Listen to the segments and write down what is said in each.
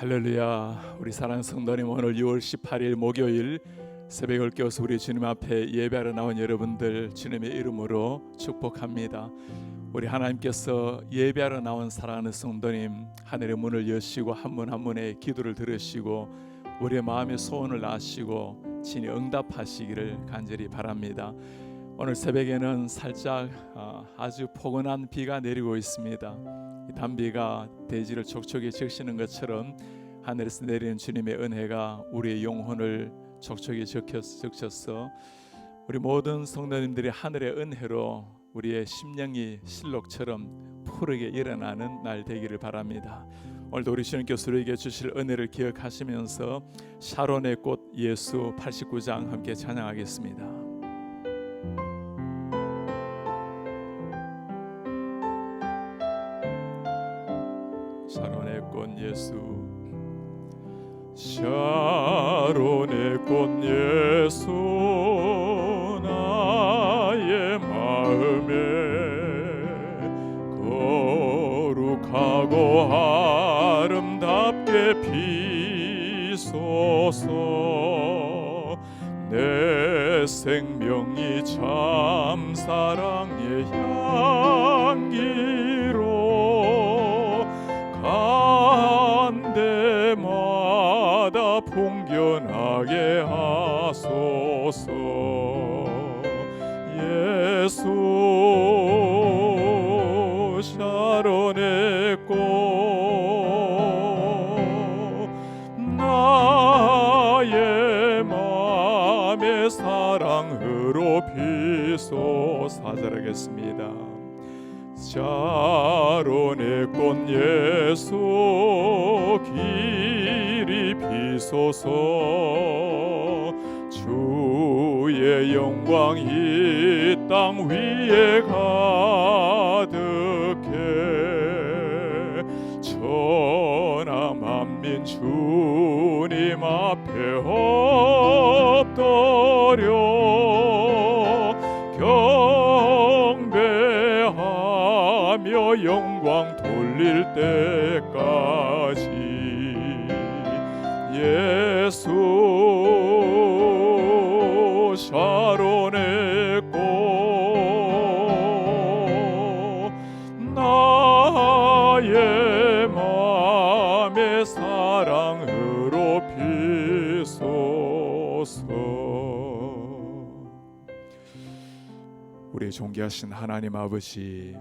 할렐루야. 우리 사랑하는 성도님, 오늘 6월 18일 목요일 새벽을 깨워서 우리 주님 앞에 예배하러 나온 여러분들 주님의 이름으로 축복합니다. 우리 하나님께서 예배하러 나온 사랑하는 성도님, 하늘의 문을 여시고 한 분 한 분의 기도를 들으시고 우리의 마음의 소원을 아시고 친히 응답하시기를 간절히 바랍니다. 오늘 새벽에는 살짝 아주 포근한 비가 내리고 있습니다. 이 단비가 대지를 촉촉히 적시는 것처럼 하늘에서 내리는 주님의 은혜가 우리의 영혼을 촉촉히 적셔서 우리 모든 성도님들이 하늘의 은혜로 우리의 심령이 실록처럼 푸르게 일어나는 날 되기를 바랍니다. 오늘도 우리 주님께서 우리에게 주실 은혜를 기억하시면서 샤론의 꽃 예수 89장 함께 찬양하겠습니다. 샤론의 꽃 예수, 샤론의 꽃 예수, 나의 마음에 거룩하고 아름답게 피소서. 내 생명이 참 사랑의 향기로 간데마다 풍겨나게 하소서. 예수 샤론의 꽃, 나의 맘의 사랑으로 비소서. 하자라겠습니다. 샤론의 꽃 예수, 길이 비소서. 주의 영광 이 땅 위에 가득해. 천하 만민 주님 앞에 엎드려 경배하며 영광 돌릴 때까지. 예수 샤론의 꽃, 나의 맘의 사랑으로 비소서. 우리 존귀하신 하나님 아버지,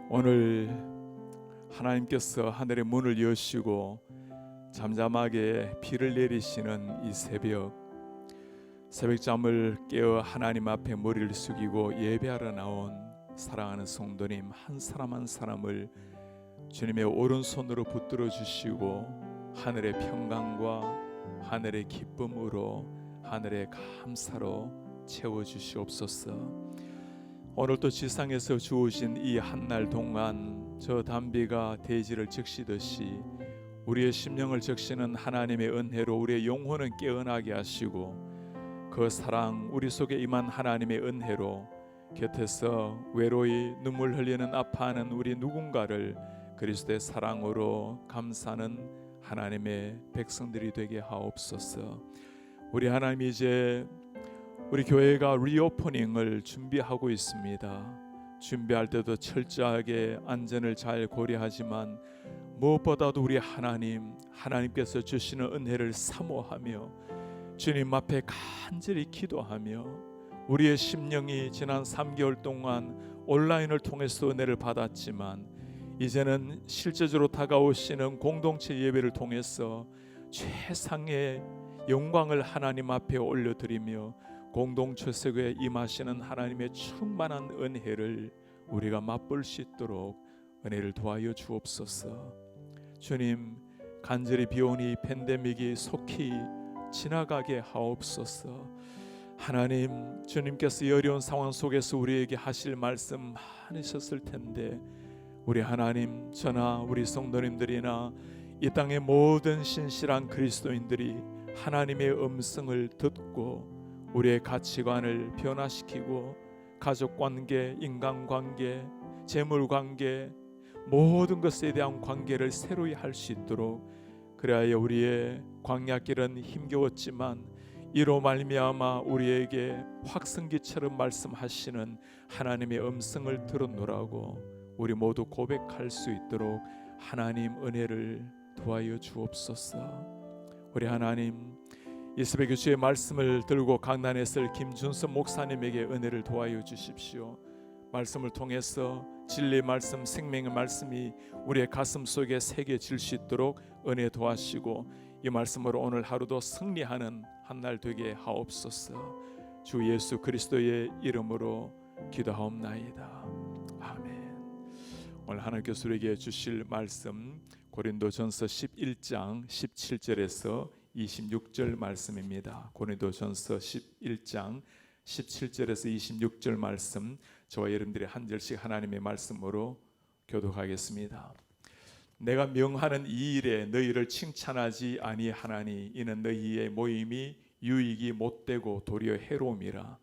오늘 하나님께서 하늘의 문을 여시고 잠잠하게 비를 내리시는 이 새벽잠을 깨어 하나님 앞에 머리를 숙이고 예배하러 나온 사랑하는 성도님 한 사람 한 사람을 주님의 오른손으로 붙들어 주시고 하늘의 평강과 하늘의 기쁨으로 하늘의 감사로 채워주시옵소서. 오늘 또 지상에서 주어진 이 한 날 동안 저 단비가 대지를 적시듯이 우리의 심령을 적시는 하나님의 은혜로 우리의 영혼은 깨어나게 하시고 그 사랑, 우리 속에 임한 하나님의 은혜로 곁에서 외로이 눈물 흘리는 아파하는 우리 누군가를 그리스도의 사랑으로 감싸는 하나님의 백성들이 되게 하옵소서. 우리 하나님, 이제 우리 교회가 리오퍼닝을 준비하고 있습니다. 준비할 때도 철저하게 안전을 잘 고려하지만 무엇보다도 우리 하나님께서 주시는 은혜를 사모하며 주님 앞에 간절히 기도하며 우리의 심령이 지난 3개월 동안 온라인을 통해서 은혜를 받았지만 이제는 실제적으로 다가오시는 공동체 예배를 통해서 최상의 영광을 하나님 앞에 올려드리며 공동체 속에 임하시는 하나님의 충만한 은혜를 우리가 맛볼 수 있도록 은혜를 도와여 주옵소서. 주님, 간절히 비온 이 팬데믹이 속히 지나가게 하옵소서. 하나님, 주님께서 이 어려운 상황 속에서 우리에게 하실 말씀 많으셨을 텐데 우리 하나님, 저나 우리 성도님들이나 이 땅의 모든 신실한 그리스도인들이 하나님의 음성을 듣고 우리의 가치관을 변화시키고 가족관계, 인간관계, 재물관계, 모든 것에 대한 관계를 새로이 할 수 있도록, 그래야 우리의 광야길은 힘겨웠지만 이로 말미암아 우리에게 확성기처럼 말씀하시는 하나님의 음성을 들었노라고 우리 모두 고백할 수 있도록 하나님 은혜를 도와여 주옵소서. 우리 하나님, 이 새벽에 주의 말씀을 들고 강단에 설 김준섭 목사님에게 은혜를 도와여 주십시오. 말씀을 통해서 진리의 말씀, 생명의 말씀이 우리의 가슴 속에 새겨질 수 있도록 은혜 도와시고, 이 말씀으로 오늘 하루도 승리하는 한 날 되게 하옵소서. 주 예수 그리스도의 이름으로 기도하옵나이다. 아멘. 오늘 하나님께서 우리에게 주실 말씀 고린도전서 11장 17절에서 26절 말씀입니다. 고린도전서 11장 17절에서 26절 말씀, 저와 여러분들이 한 절씩 하나님의 말씀으로 교독하겠습니다. 내가 명하는 이 일에 너희를 칭찬하지 아니하나니 이는 너희의 모임이 유익이 못되고 도리어 해로움이라.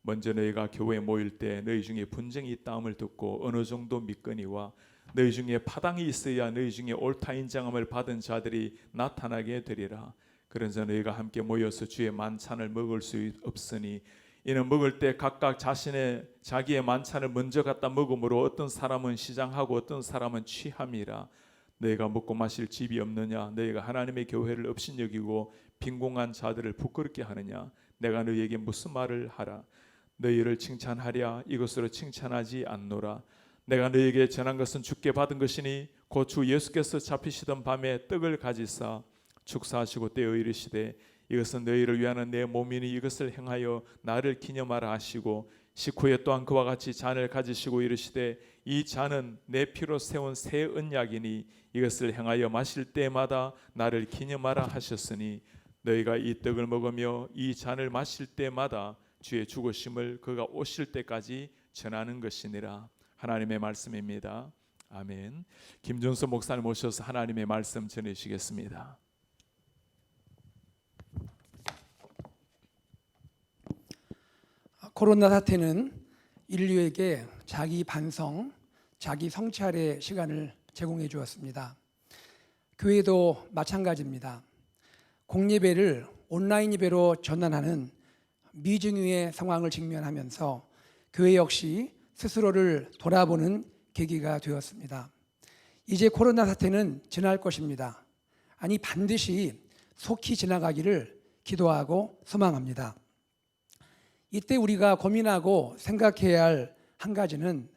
먼저 너희가 교회에 모일 때 너희 중에 분쟁이 있다함을 듣고 어느 정도 믿거니와 너희 중에 파당이 있어야 너희 중에 옳다 인정함을 받은 자들이 나타나게 되리라. 그러자 너희가 함께 모여서 주의 만찬을 먹을 수 없으니 이는 먹을 때 각각 자기의 만찬을 먼저 갖다 먹음으로 어떤 사람은 시장하고 어떤 사람은 취함이라. 너희가 먹고 마실 집이 없느냐? 너희가 하나님의 교회를 업신여기고 빈공한 자들을 부끄럽게 하느냐? 내가 너희에게 무슨 말을 하라? 너희를 칭찬하랴? 이것으로 칭찬하지 않노라. 내가 너희에게 전한 것은 주께 받은 것이니 곧 주 예수께서 잡히시던 밤에 떡을 가지사 축사하시고 떼어 이르시되 이것은 너희를 위하는 내 몸이니 이것을 행하여 나를 기념하라 하시고, 식후에 또한 그와 같이 잔을 가지시고 이르시되 이 잔은 내 피로 세운 새 언약이니 이것을 행하여 마실 때마다 나를 기념하라 하셨으니 너희가 이 떡을 먹으며 이 잔을 마실 때마다 주의 죽으심을 그가 오실 때까지 전하는 것이니라. 하나님의 말씀입니다. 아멘. 김준섭 목사님 모셔서 하나님의 말씀 전해주시겠습니다. 코로나 사태는 인류에게 자기 반성, 자기 성찰의 시간을 제공해 주었습니다. 교회도 마찬가지입니다. 공예배를 온라인 예배로 전환하는 미증유의 상황을 직면하면서 교회 역시 스스로를 돌아보는 계기가 되었습니다. 이제 코로나 사태는 지날 것입니다. 아니, 반드시 속히 지나가기를 기도하고 소망합니다. 이때 우리가 고민하고 생각해야 할 한 가지는,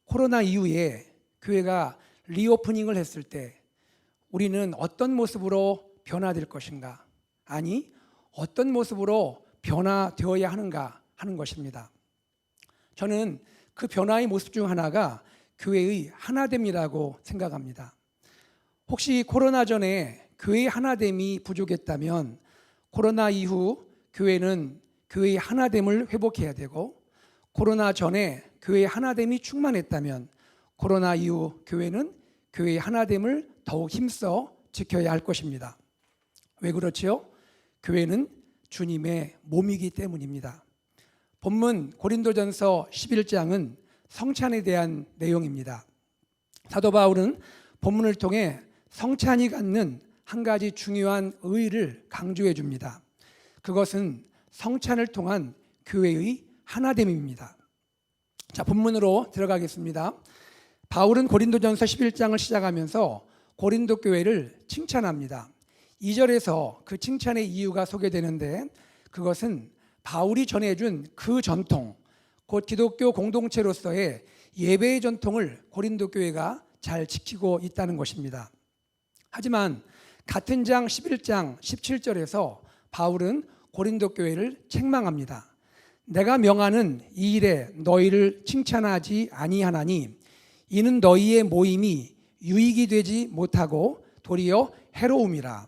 코로나 이후에 교회가 리오프닝을 했을 때 우리는 어떤 모습으로 변화될 것인가, 아니 어떤 모습으로 변화되어야 하는가 하는 것입니다. 저는 그 변화의 모습 중 하나가 교회의 하나됨이라고 생각합니다. 혹시 코로나 전에 교회의 하나됨이 부족했다면 코로나 이후 교회는 교회의 하나됨을 회복해야 되고, 코로나 전에 교회의 하나됨이 충만했다면 코로나 이후 교회는 교회의 하나됨을 더욱 힘써 지켜야 할 것입니다. 왜 그렇지요? 교회는 주님의 몸이기 때문입니다. 본문 고린도전서 11장은 성찬에 대한 내용입니다. 사도 바울은 본문을 통해 성찬이 갖는 한 가지 중요한 의의를 강조해 줍니다. 그것은 성찬을 통한 교회의 하나됨입니다. 자, 본문으로 들어가겠습니다. 바울은 고린도전서 11장을 시작하면서 고린도 교회를 칭찬합니다. 2절에서 그 칭찬의 이유가 소개되는데, 그것은 바울이 전해준 그 전통, 곧 기독교 공동체로서의 예배의 전통을 고린도 교회가 잘 지키고 있다는 것입니다. 하지만 같은 장 11장 17절에서 바울은 고린도 교회를 책망합니다. 내가 명하는 이 일에 너희를 칭찬하지 아니하나니 이는 너희의 모임이 유익이 되지 못하고 도리어 해로움이라.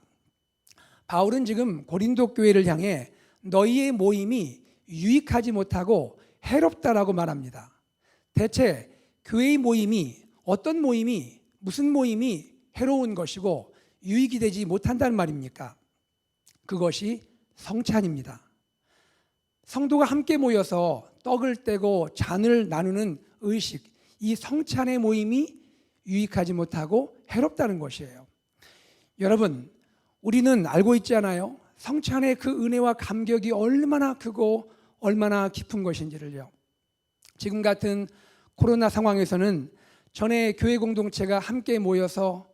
바울은 지금 고린도 교회를 향해 너희의 모임이 유익하지 못하고 해롭다라고 말합니다. 대체 교회의 모임이 어떤 모임이, 무슨 모임이 해로운 것이고 유익이 되지 못한다는 말입니까? 그것이 성찬입니다. 성도가 함께 모여서 떡을 떼고 잔을 나누는 의식, 이 성찬의 모임이 유익하지 못하고 해롭다는 것이에요. 여러분, 우리는 알고 있잖아요. 성찬의 그 은혜와 감격이 얼마나 크고 얼마나 깊은 것인지를요. 지금 같은 코로나 상황에서는 전에 교회 공동체가 함께 모여서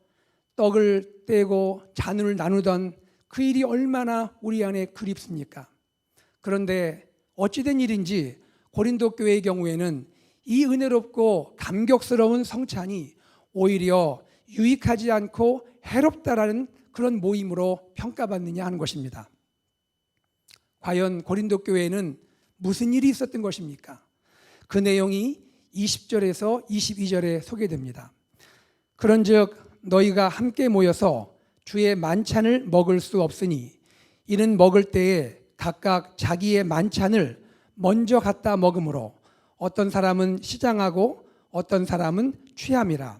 떡을 떼고 잔을 나누던 그 일이 얼마나 우리 안에 그립습니까? 그런데 어찌된 일인지 고린도 교회의 경우에는 이 은혜롭고 감격스러운 성찬이 오히려 유익하지 않고 해롭다라는 그런 모임으로 평가받느냐 하는 것입니다. 과연 고린도 교회에는 무슨 일이 있었던 것입니까? 그 내용이 20절에서 22절에 소개됩니다. 그런즉 너희가 함께 모여서 주의 만찬을 먹을 수 없으니 이는 먹을 때에 각각 자기의 만찬을 먼저 갖다 먹으므로 어떤 사람은 시장하고 어떤 사람은 취함이라.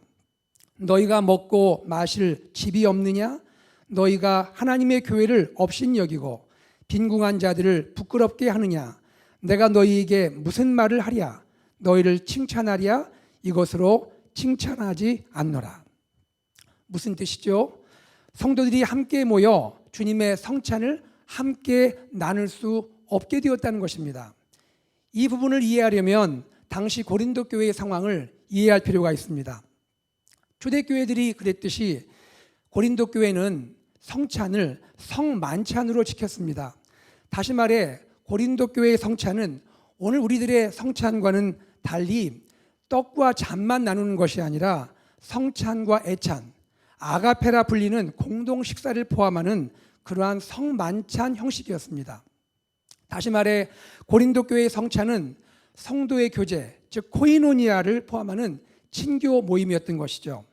너희가 먹고 마실 집이 없느냐? 너희가 하나님의 교회를 업신 여기고 빈궁한 자들을 부끄럽게 하느냐? 내가 너희에게 무슨 말을 하랴? 너희를 칭찬하랴? 이것으로 칭찬하지 않노라. 무슨 뜻이죠? 성도들이 함께 모여 주님의 성찬을 함께 나눌 수 없게 되었다는 것입니다. 이 부분을 이해하려면 당시 고린도 교회의 상황을 이해할 필요가 있습니다. 초대교회들이 그랬듯이 고린도 교회는 성찬을 성만찬으로 지켰습니다. 다시 말해 고린도 교회의 성찬은 오늘 우리들의 성찬과는 달리 떡과 잔만 나누는 것이 아니라 성찬과 애찬, 아가페라 불리는 공동 식사를 포함하는 그러한 성만찬 형식이었습니다. 다시 말해 고린도 교회의 성찬은 성도의 교제, 즉 코이노니아를 포함하는 친교 모임이었던 것이죠.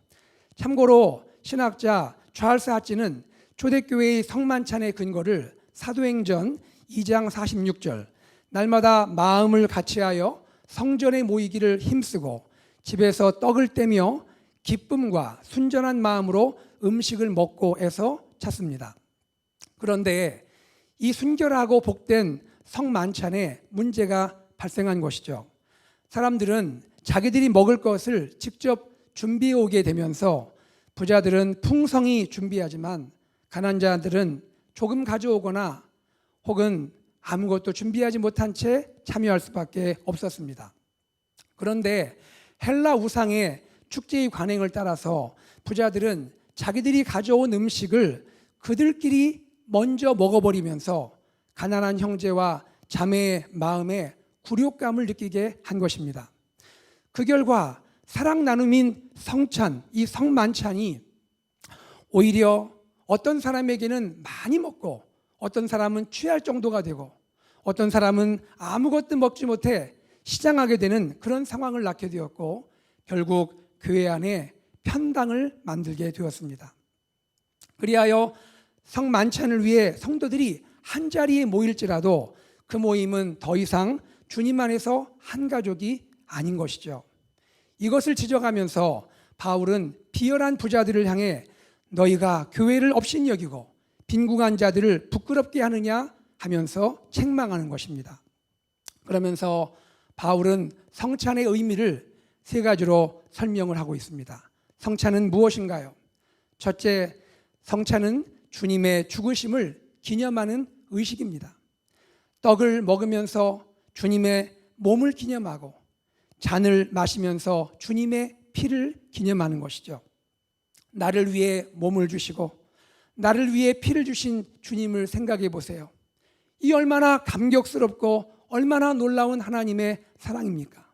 참고로 신학자 찰스 하치는 초대교회의 성만찬의 근거를 사도행전 2장 46절 날마다 마음을 같이하여 성전에 모이기를 힘쓰고 집에서 떡을 떼며 기쁨과 순전한 마음으로 음식을 먹고 해서 찾습니다. 그런데 이 순결하고 복된 성만찬에 문제가 발생한 것이죠. 사람들은 자기들이 먹을 것을 직접 준비해 오게 되면서 부자들은 풍성히 준비하지만 가난한 자들은 조금 가져오거나 혹은 아무것도 준비하지 못한 채 참여할 수밖에 없었습니다. 그런데 헬라 우상의 축제의 관행을 따라서 부자들은 자기들이 가져온 음식을 그들끼리 먼저 먹어버리면서 가난한 형제와 자매의 마음에 굴욕감을 느끼게 한 것입니다. 그 결과 사랑 나눔인 성찬, 이 성만찬이 오히려 어떤 사람에게는 많이 먹고 어떤 사람은 취할 정도가 되고 어떤 사람은 아무것도 먹지 못해 시장하게 되는 그런 상황을 낳게 되었고 결국 교회 안에 편당을 만들게 되었습니다. 그리하여 성만찬을 위해 성도들이 한자리에 모일지라도 그 모임은 더 이상 주님 안에서 한 가족이 아닌 것이죠. 이것을 지적하면서 바울은 비열한 부자들을 향해 너희가 교회를 업신 여기고 빈궁한 자들을 부끄럽게 하느냐 하면서 책망하는 것입니다. 그러면서 바울은 성찬의 의미를 세 가지로 설명을 하고 있습니다. 성찬은 무엇인가요? 첫째, 성찬은 주님의 죽으심을 기념하는 의식입니다. 떡을 먹으면서 주님의 몸을 기념하고 잔을 마시면서 주님의 피를 기념하는 것이죠. 나를 위해 몸을 주시고 나를 위해 피를 주신 주님을 생각해 보세요. 이 얼마나 감격스럽고 얼마나 놀라운 하나님의 사랑입니까?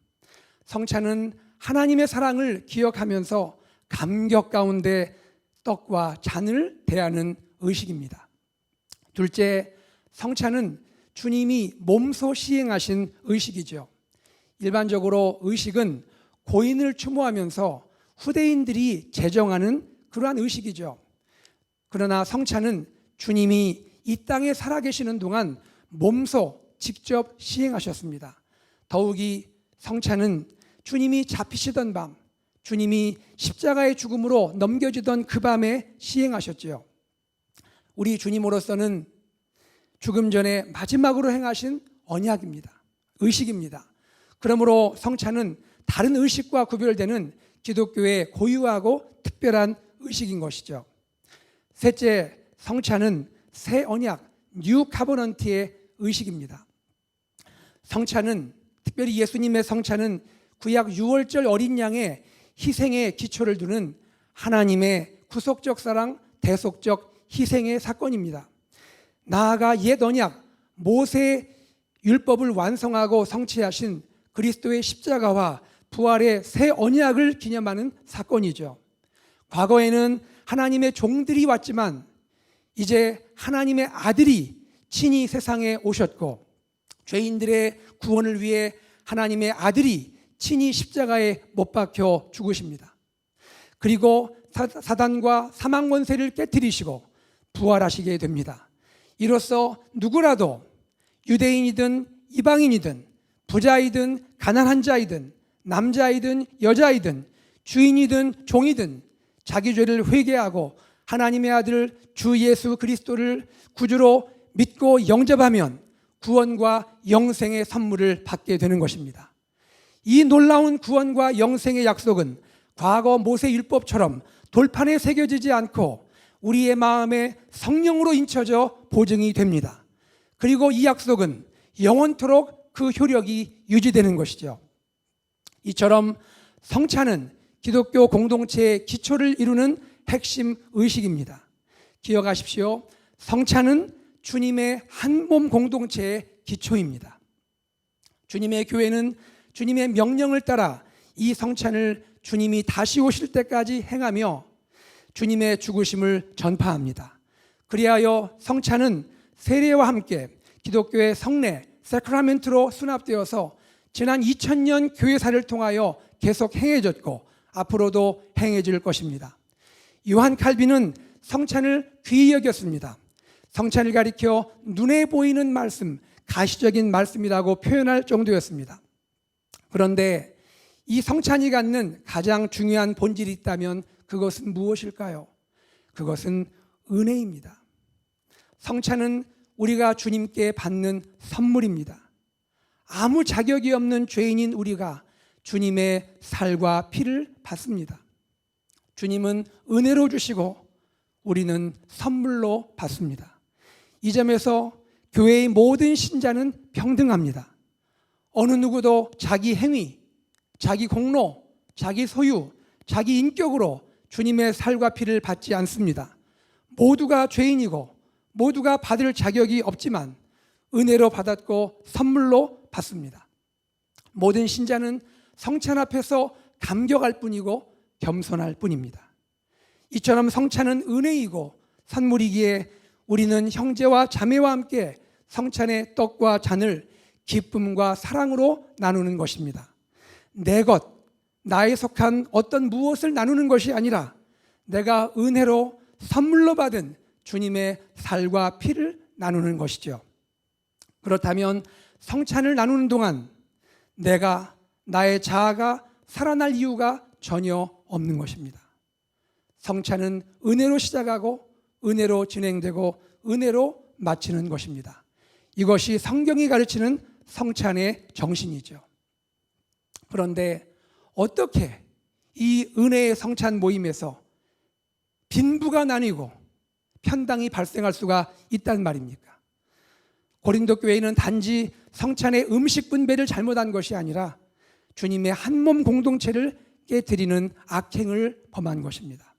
성찬은 하나님의 사랑을 기억하면서 감격 가운데 떡과 잔을 대하는 의식입니다. 둘째, 성찬은 주님이 몸소 시행하신 의식이죠. 일반적으로 의식은 고인을 추모하면서 후대인들이 제정하는 그러한 의식이죠. 그러나 성찬은 주님이 이 땅에 살아계시는 동안 몸소 직접 시행하셨습니다. 더욱이 성찬은 주님이 잡히시던 밤, 주님이 십자가의 죽음으로 넘겨지던 그 밤에 시행하셨지요. 우리 주님으로서는 죽음 전에 마지막으로 행하신 언약입니다. 의식입니다. 그러므로 성찬은 다른 의식과 구별되는 기독교의 고유하고 특별한 의식인 것이죠. 셋째, 성찬은 새 언약, 뉴 카버넌트의 의식입니다. 성찬은, 특별히 예수님의 성찬은 구약 6월절 어린 양의 희생에 기초를 두는 하나님의 구속적 사랑, 대속적 희생의 사건입니다. 나아가 옛 언약, 모세의 율법을 완성하고 성취하신 그리스도의 십자가와 부활의 새 언약을 기념하는 사건이죠. 과거에는 하나님의 종들이 왔지만 이제 하나님의 아들이 친히 세상에 오셨고, 죄인들의 구원을 위해 하나님의 아들이 친히 십자가에 못 박혀 죽으십니다. 그리고 사단과 사망 권세를 깨뜨리시고 부활하시게 됩니다. 이로써 누구라도 유대인이든 이방인이든 부자이든 가난한 자이든 남자이든 여자이든 주인이든 종이든 자기 죄를 회개하고 하나님의 아들 주 예수 그리스도를 구주로 믿고 영접하면 구원과 영생의 선물을 받게 되는 것입니다. 이 놀라운 구원과 영생의 약속은 과거 모세 율법처럼 돌판에 새겨지지 않고 우리의 마음에 성령으로 인쳐져 보증이 됩니다. 그리고 이 약속은 영원토록 그 효력이 유지되는 것이죠. 이처럼 성찬은 기독교 공동체의 기초를 이루는 핵심 의식입니다. 기억하십시오. 성찬은 주님의 한 몸 공동체의 기초입니다. 주님의 교회는 주님의 명령을 따라 이 성찬을 주님이 다시 오실 때까지 행하며 주님의 죽으심을 전파합니다. 그리하여 성찬은 세례와 함께 기독교의 성례, 세크라멘트로 수납되어서 지난 2000년 교회사를 통하여 계속 행해졌고 앞으로도 행해질 것입니다. 요한 칼빈은 성찬을 귀히 여겼습니다. 성찬을 가리켜 눈에 보이는 말씀, 가시적인 말씀이라고 표현할 정도였습니다. 그런데 이 성찬이 갖는 가장 중요한 본질이 있다면 그것은 무엇일까요? 그것은 은혜입니다. 성찬은 우리가 주님께 받는 선물입니다. 아무 자격이 없는 죄인인 우리가 주님의 살과 피를 받습니다. 주님은 은혜로 주시고 우리는 선물로 받습니다. 이 점에서 교회의 모든 신자는 평등합니다. 어느 누구도 자기 행위, 자기 공로, 자기 소유, 자기 인격으로 주님의 살과 피를 받지 않습니다. 모두가 죄인이고 모두가 받을 자격이 없지만 은혜로 받았고 선물로 받습니다. 모든 신자는 성찬 앞에서 감격할 뿐이고 겸손할 뿐입니다. 이처럼 성찬은 은혜이고 선물이기에 우리는 형제와 자매와 함께 성찬의 떡과 잔을 기쁨과 사랑으로 나누는 것입니다. 내 것, 나에 속한 어떤 무엇을 나누는 것이 아니라 내가 은혜로 선물로 받은 주님의 살과 피를 나누는 것이죠. 그렇다면 성찬을 나누는 동안 내가, 나의 자아가 살아날 이유가 전혀 없는 것입니다. 성찬은 은혜로 시작하고 은혜로 진행되고 은혜로 마치는 것입니다. 이것이 성경이 가르치는 성찬의 정신이죠. 그런데 어떻게 이 은혜의 성찬 모임에서 빈부가 나뉘고 편당이 발생할 수가 있단 말입니까? 고린도 교회는 단지 성찬의 음식 분배를 잘못한 것이 아니라 주님의 한 몸 공동체를 깨뜨리는 악행을 범한 것입니다.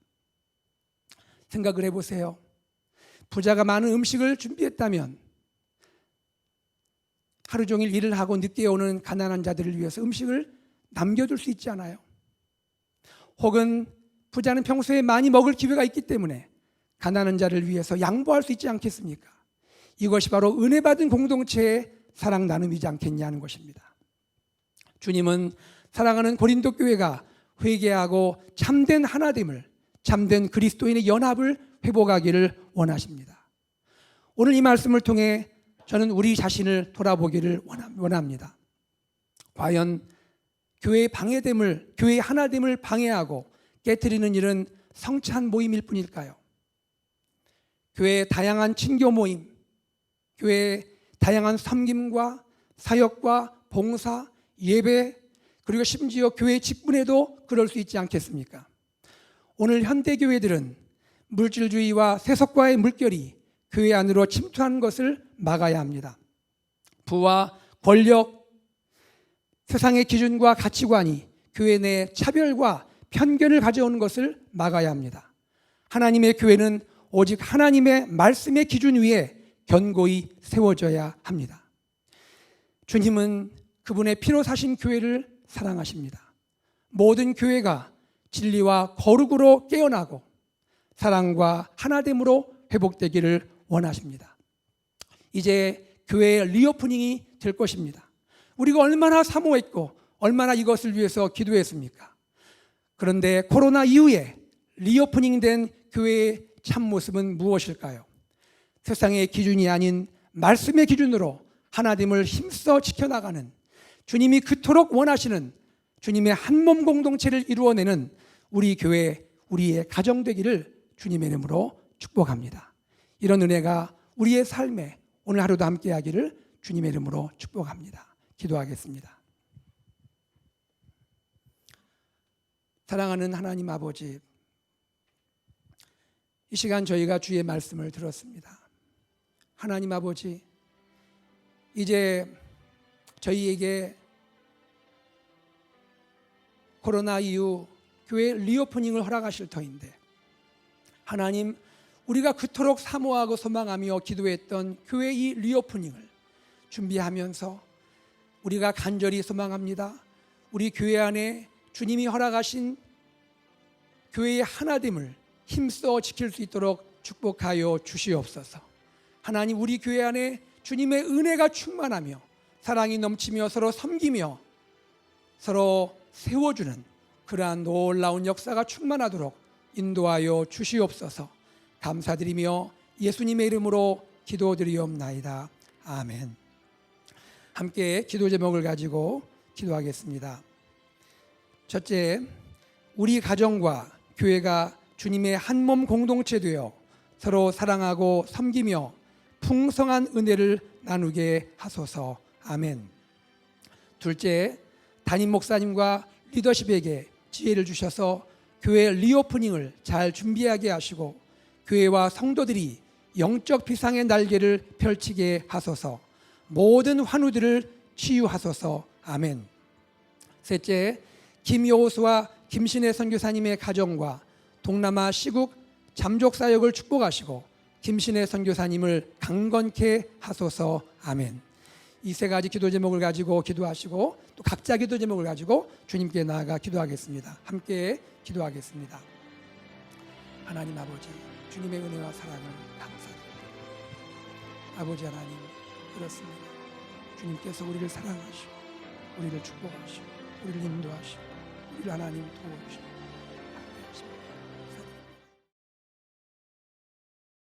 생각을 해보세요. 부자가 많은 음식을 준비했다면 하루 종일 일을 하고 늦게 오는 가난한 자들을 위해서 음식을 남겨둘 수 있지 않아요? 혹은 부자는 평소에 많이 먹을 기회가 있기 때문에 가난한 자를 위해서 양보할 수 있지 않겠습니까? 이것이 바로 은혜 받은 공동체의 사랑 나눔이지 않겠냐는 것입니다. 주님은 사랑하는 고린도 교회가 회개하고 참된 하나됨을, 참된 그리스도인의 연합을 회복하기를 원하십니다. 오늘 이 말씀을 통해 저는 우리 자신을 돌아보기를 원합니다. 과연 교회의 방해됨을, 교회의 하나됨을 방해하고 깨트리는 일은 성찬 모임일 뿐일까요? 교회의 다양한 친교 모임, 교회의 다양한 섬김과 사역과 봉사, 예배, 그리고 심지어 교회 직분에도 그럴 수 있지 않겠습니까? 오늘 현대 교회들은 물질주의와 세속과의 물결이 교회 안으로 침투하는 것을 막아야 합니다. 부와 권력, 세상의 기준과 가치관이 교회 내 차별과 편견을 가져오는 것을 막아야 합니다. 하나님의 교회는 오직 하나님의 말씀의 기준 위에 견고히 세워져야 합니다. 주님은 그분의 피로 사신 교회를 사랑하십니다. 모든 교회가 진리와 거룩으로 깨어나고 사랑과 하나됨으로 회복되기를 원하십니다. 이제 교회의 리오프닝이 될 것입니다. 우리가 얼마나 사모했고 얼마나 이것을 위해서 기도했습니까? 그런데 코로나 이후에 리오프닝 된 교회의 참모습은 무엇일까요? 세상의 기준이 아닌 말씀의 기준으로 하나님을 힘써 지켜나가는, 주님이 그토록 원하시는 주님의 한몸 공동체를 이루어내는 우리 교회, 우리의 가정 되기를 주님의 이름으로 축복합니다. 이런 은혜가 우리의 삶에 오늘 하루도 함께하기를 주님의 이름으로 축복합니다. 기도하겠습니다. 사랑하는 하나님 아버지, 이 시간 저희가 주의 말씀을 들었습니다. 하나님 아버지, 이제 저희에게 코로나 이후 교회 리오프닝을 허락하실 터인데, 하나님, 우리가 그토록 사모하고 소망하며 기도했던 교회의 리오프닝을 준비하면서 우리가 간절히 소망합니다. 우리 교회 안에 주님이 허락하신 교회의 하나됨을 힘써 지킬 수 있도록 축복하여 주시옵소서. 하나님, 우리 교회 안에 주님의 은혜가 충만하며 사랑이 넘치며 서로 섬기며 서로 세워주는 그러한 놀라운 역사가 충만하도록 인도하여 주시옵소서. 감사드리며 예수님의 이름으로 기도드리옵나이다. 아멘. 함께 기도 제목을 가지고 기도하겠습니다. 첫째, 우리 가정과 교회가 주님의 한몸 공동체 되어 서로 사랑하고 섬기며 풍성한 은혜를 나누게 하소서. 아멘. 둘째, 담임 목사님과 리더십에게 지혜를 주셔서 교회 리오프닝을 잘 준비하게 하시고 교회와 성도들이 영적 비상의 날개를 펼치게 하소서. 모든 환우들을 치유하소서. 아멘. 셋째, 김여호수와 김신혜 선교사님의 가정과 동남아 시국 잠족 사역을 축복하시고 김신혜 선교사님을 강건케 하소서. 아멘. 이 세 가지 기도 제목을 가지고 기도하시고 또 각자 기도 제목을 가지고 주님께 나아가 기도하겠습니다. 함께 기도하겠습니다. 하나님 아버지, 주님의 은혜와 사랑을 감사드립니다. 아버지 하나님, 그렇습니다. 주님께서 우리를 사랑하시고 우리를 축복하시고 우리를 인도하시고 우리를 하나님 도우시고